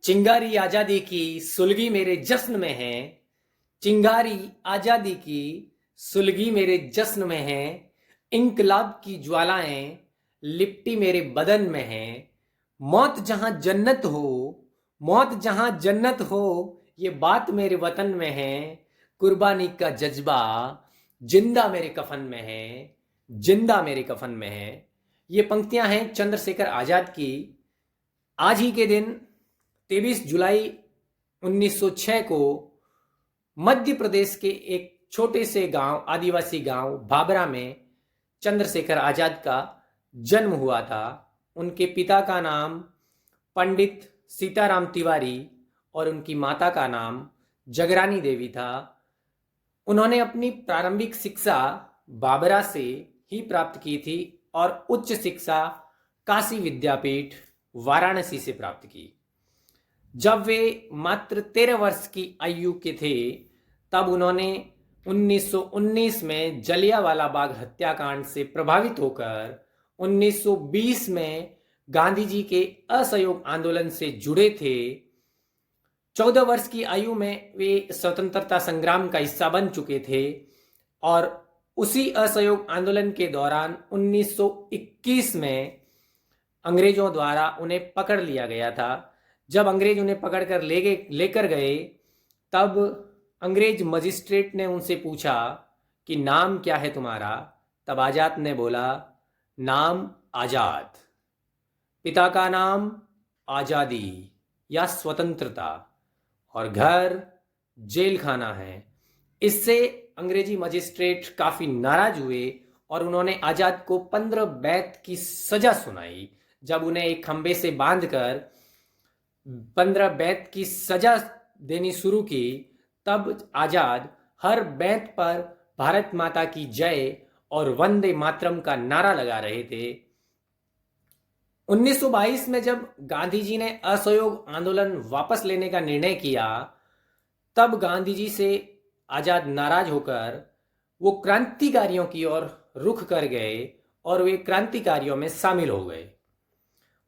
चिंगारी आजादी की सुलगी मेरे जश्न में है। चिंगारी आजादी की सुलगी मेरे जश्न में है। इंकलाब की ज्वालाएं लिपटी मेरे बदन में है। मौत जहां जन्नत हो, मौत जहां जन्नत हो, ये बात मेरे वतन में है। कुर्बानी का जज्बा जिंदा मेरे कफन में है, जिंदा मेरे कफन में है। ये पंक्तियां हैं चंद्रशेखर आजाद की। आज ही के दिन 23 जुलाई 1906 को मध्य प्रदेश के एक छोटे से गांव, आदिवासी गांव बाबरा में चंद्रशेखर आजाद का जन्म हुआ था। उनके पिता का नाम पंडित सीताराम तिवारी और उनकी माता का नाम जगरानी देवी था। उन्होंने अपनी प्रारंभिक शिक्षा बाबरा से ही प्राप्त की थी और उच्च शिक्षा काशी विद्यापीठ वाराणसी से प्राप्त की। जब वे मात्र 13 वर्ष की आयु के थे तब उन्होंने 1919 में जलियांवाला बाग हत्याकांड से प्रभावित होकर 1920 में गांधी जी के असहयोग आंदोलन से जुड़े थे। 14 वर्ष की आयु में वे स्वतंत्रता संग्राम का हिस्सा बन चुके थे और उसी असहयोग आंदोलन के दौरान 1921 में अंग्रेजों द्वारा उन्हें पकड़ लिया गया था। जब अंग्रेज उन्हें पकड़कर लेकर गए तब अंग्रेज मजिस्ट्रेट ने उनसे पूछा कि नाम क्या है तुम्हारा। तब आजाद ने बोला, नाम आजाद, पिता का नाम आजादी या स्वतंत्रता, और घर जेल खाना है। इससे अंग्रेजी मजिस्ट्रेट काफी नाराज हुए और उन्होंने आजाद को 15 बैत की सजा सुनाई। जब उन्हें एक खंबे से बांधकर 15 बैत की सजा देनी शुरू की तब आजाद हर बैत पर भारत माता की जय और वंदे मातरम का नारा लगा रहे थे। 1922 में जब गांधी जी ने असहयोग आंदोलन वापस लेने का निर्णय किया तब गांधी जी से आजाद नाराज होकर वो क्रांतिकारियों की ओर रुख कर गए और वे क्रांतिकारियों में शामिल हो गए।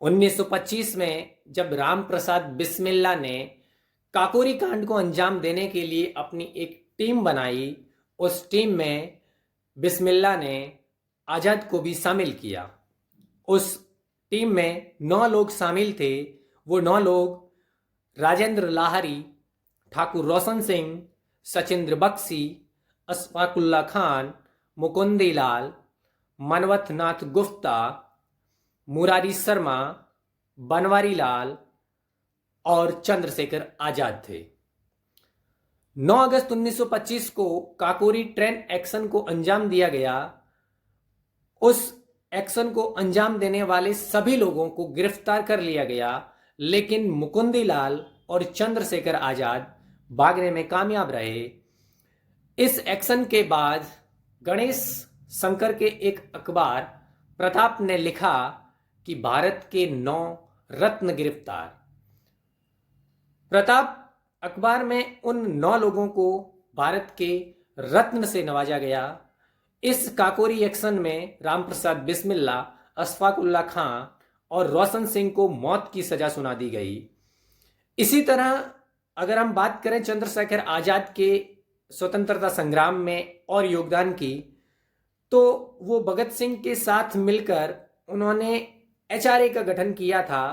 1925 में जब राम प्रसाद बिस्मिल्ला ने काकोरी कांड को अंजाम देने के लिए अपनी एक टीम बनाई, उस टीम में बिस्मिल्ला ने आजाद को भी शामिल किया। उस टीम में 9 लोग शामिल थे। वो 9 लोग राजेंद्र लाहरी, ठाकुर रोशन सिंह, सचिंद्र बख्शी, अशफाकुल्ला खान, मुकुंदी लाल, मनवत नाथ गुप्ता, मुरारी शर्मा, बनवारी लाल और चंद्रशेखर आजाद थे। 9 अगस्त 1925 को काकोरी ट्रेन एक्शन को अंजाम दिया गया। उस एक्शन को अंजाम देने वाले सभी लोगों को गिरफ्तार कर लिया गया, लेकिन मुकुंदी लाल और चंद्रशेखर आजाद भागने में कामयाब रहे। इस एक्शन के बाद गणेश शंकर के एक अखबार प्रताप ने लिखा कि भारत के 9 रत्न गिरफ्तार। प्रताप अखबार में उन 9 लोगों को भारत के रत्न से नवाजा गया। इस काकोरी एक्शन में रामप्रसाद बिस्मिल्ला, अशफाकुल्ला खां और रोशन सिंह को मौत की सजा सुना दी गई। इसी तरह अगर हम बात करें चंद्रशेखर आजाद के स्वतंत्रता संग्राम में और योगदान की, तो वो भगत सिंह के साथ मिलकर उन्होंने एचआरए का गठन किया था,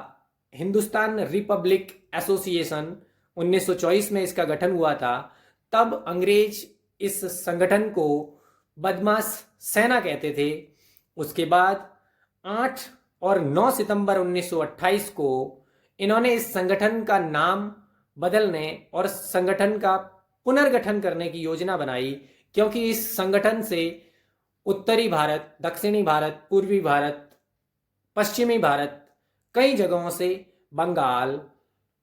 हिंदुस्तान रिपब्लिक एसोसिएशन। 1924 में इसका गठन हुआ था। तब अंग्रेज इस संगठन को बदमाश सेना कहते थे। उसके बाद 8 और 9 सितंबर 1928 को इन्होंने इस संगठन का नाम बदलने और संगठन का पुनर्गठन करने की योजना बनाई, क्योंकि इस संगठन से उत्तरी भारत, दक्षिणी भारत, पूर्वी भारत, पश्चिमी भारत, कई जगहों से बंगाल,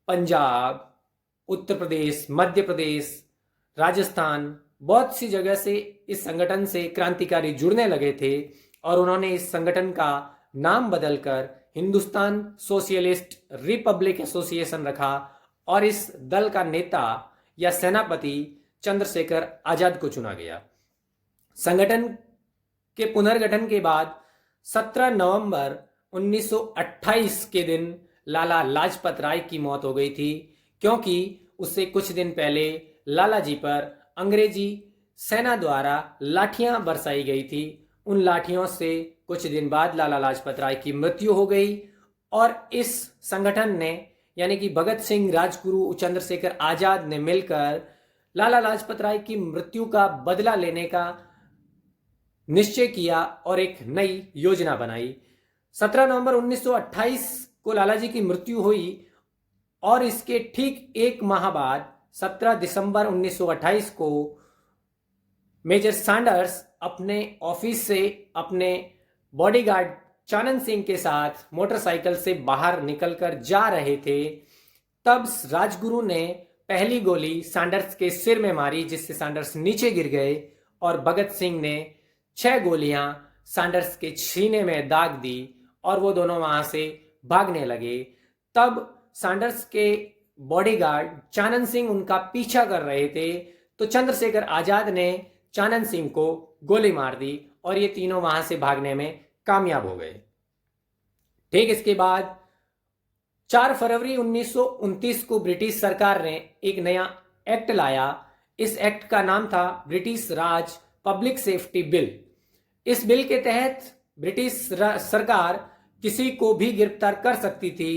पंजाब, उत्तर प्रदेश, मध्य प्रदेश, राजस्थान, बहुत सी जगह से इस संगठन से क्रांतिकारी जुड़ने लगे थे और उन्होंने इस संगठन का नाम बदलकर हिंदुस्तान सोशलिस्ट रिपब्लिक एसोसिएशन रखा और इस दल का नेता या सेनापति चंद्रशेखर आजाद को चुना गया। संगठन के पुनर्गठन के बाद 17 नवंबर 1928 के दिन लाला लाजपत राय की मौत हो गई थी, क्योंकि उससे कुछ दिन पहले लाला जी पर अंग्रेजी सेना द्वारा लाठियां बरसाई गई थी। उन लाठियों से कुछ दिन बाद लाला लाजपत राय की मृत्यु हो गई और इस संगठन ने यानी कि भगत सिंह, राजगुरु, चंद्रशेखर आजाद ने मिलकर लाला लाजपत राय की मृत्यु का बदला लेने का निश्चय किया और एक नई योजना बनाई। 17 नवंबर 1928 को लाला जी की मृत्यु हुई और इसके ठीक एक माह बाद 17 दिसंबर 1928 को मेजर सैंडर्स अपने ऑफिस से अपने बॉडीगार्ड चानन सिंह के साथ मोटरसाइकिल से बाहर निकलकर जा रहे थे। तब राजगुरु ने पहली गोली सैंडर्स के सिर में मारी, जिससे सैंडर्स नीचे गिर गए और भगत सिंह ने 6 गोलियां सैंडर्स के सीने में दाग दी और वो दोनों वहां से भागने लगे। तब सैंडर्स के बॉडीगार्ड चानन सिंह उनका पीछा कर रहे थे, तो चंद्रशेखर आजाद ने चानन सिंह को गोली मार दी और ये तीनों वहां से भागने में कामयाब हो गए। ठीक इसके बाद 4 फरवरी 1929 को ब्रिटिश सरकार ने एक नया एक्ट लाया। इस एक्ट का नाम था ब्रिटिश राज पब्लिक सेफ्टी बिल। इस बिल के तहत ब्रिटिश सरकार किसी को भी गिरफ्तार कर सकती थी।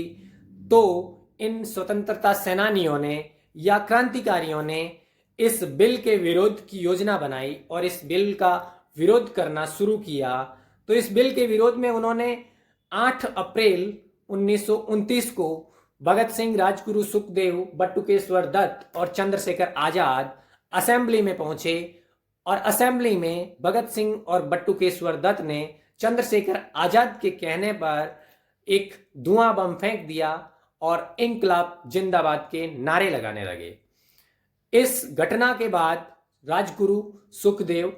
तो इन स्वतंत्रता सेनानियों ने या क्रांतिकारियों ने इस बिल के विरोध की योजना बनाई और इस बिल का विरोध करना शुरू किया। तो इस बिल के विरोध में उन्होंने 8 अप्रैल 1929 को भगत सिंह, राजगुरु, सुखदेव, बटुकेश्वर दत्त और चंद्रशेखर आजाद असेंबली में पहुंचे और असेंबली में भगत सिंह और बटुकेश्वर दत्त ने चंद्रशेखर आजाद के कहने पर एक धुआं बम फेंक दिया और इंकलाब जिंदाबाद के नारे लगाने लगे। इस घटना के बाद राजगुरु, सुखदेव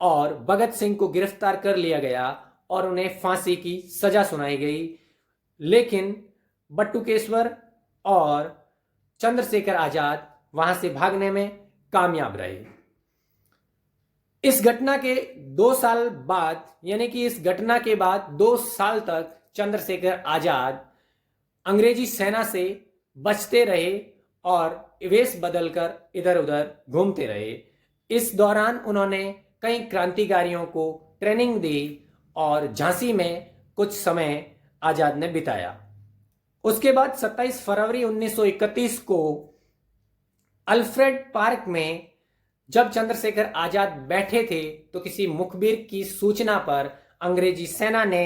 और भगत सिंह को गिरफ्तार कर लिया गया और उन्हें फांसी की सजा सुनाई गई, लेकिन बटुकेश्वर और चंद्रशेखर आजाद वहां से भागने में कामयाब रहे। इस घटना के 2 साल बाद यानी कि इस घटना के बाद 2 साल तक चंद्रशेखर आजाद अंग्रेजी सेना से बचते रहे और वेश बदलकर इधर उधर घूमते रहे। इस दौरान उन्होंने कई क्रांतिकारियों को ट्रेनिंग दी और झांसी में कुछ समय आजाद ने बिताया। उसके बाद 27 फरवरी 1931 को अल्फ्रेड पार्क में जब चंद्रशेखर आजाद बैठे थे तो किसी मुखबिर की सूचना पर अंग्रेजी सेना ने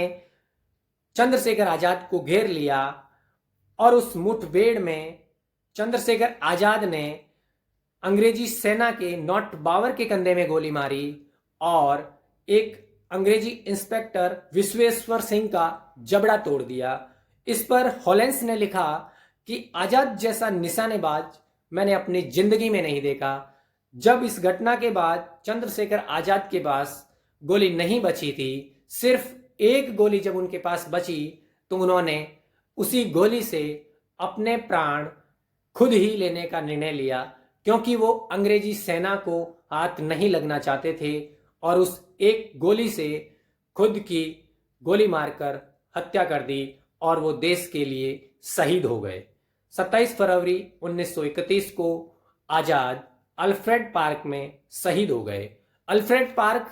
चंद्रशेखर आजाद को घेर लिया और उस मुठभेड़ में चंद्रशेखर आजाद ने अंग्रेजी सेना के नॉट बावर के कंधे में गोली मारी और एक अंग्रेजी इंस्पेक्टर विश्वेश्वर सिंह का जबड़ा तोड़ दिया। इस पर हॉलेंस ने लिखा कि आजाद जैसा निशानेबाज मैंने अपनी जिंदगी में नहीं देखा। जब इस घटना के बाद चंद्रशेखर आजाद के पास गोली नहीं बची थी, सिर्फ एक गोली जब उनके पास बची तो उन्होंने उसी गोली से अपने प्राण खुद ही लेने का निर्णय लिया, क्योंकि वो अंग्रेजी सेना को हाथ नहीं लगना चाहते थे और उस एक गोली से खुद की गोली मारकर हत्या कर दी और वो देश के लिए शहीद हो गए। 27 फरवरी 1931 को आजाद अल्फ्रेड पार्क में शहीद हो गए। Alfred park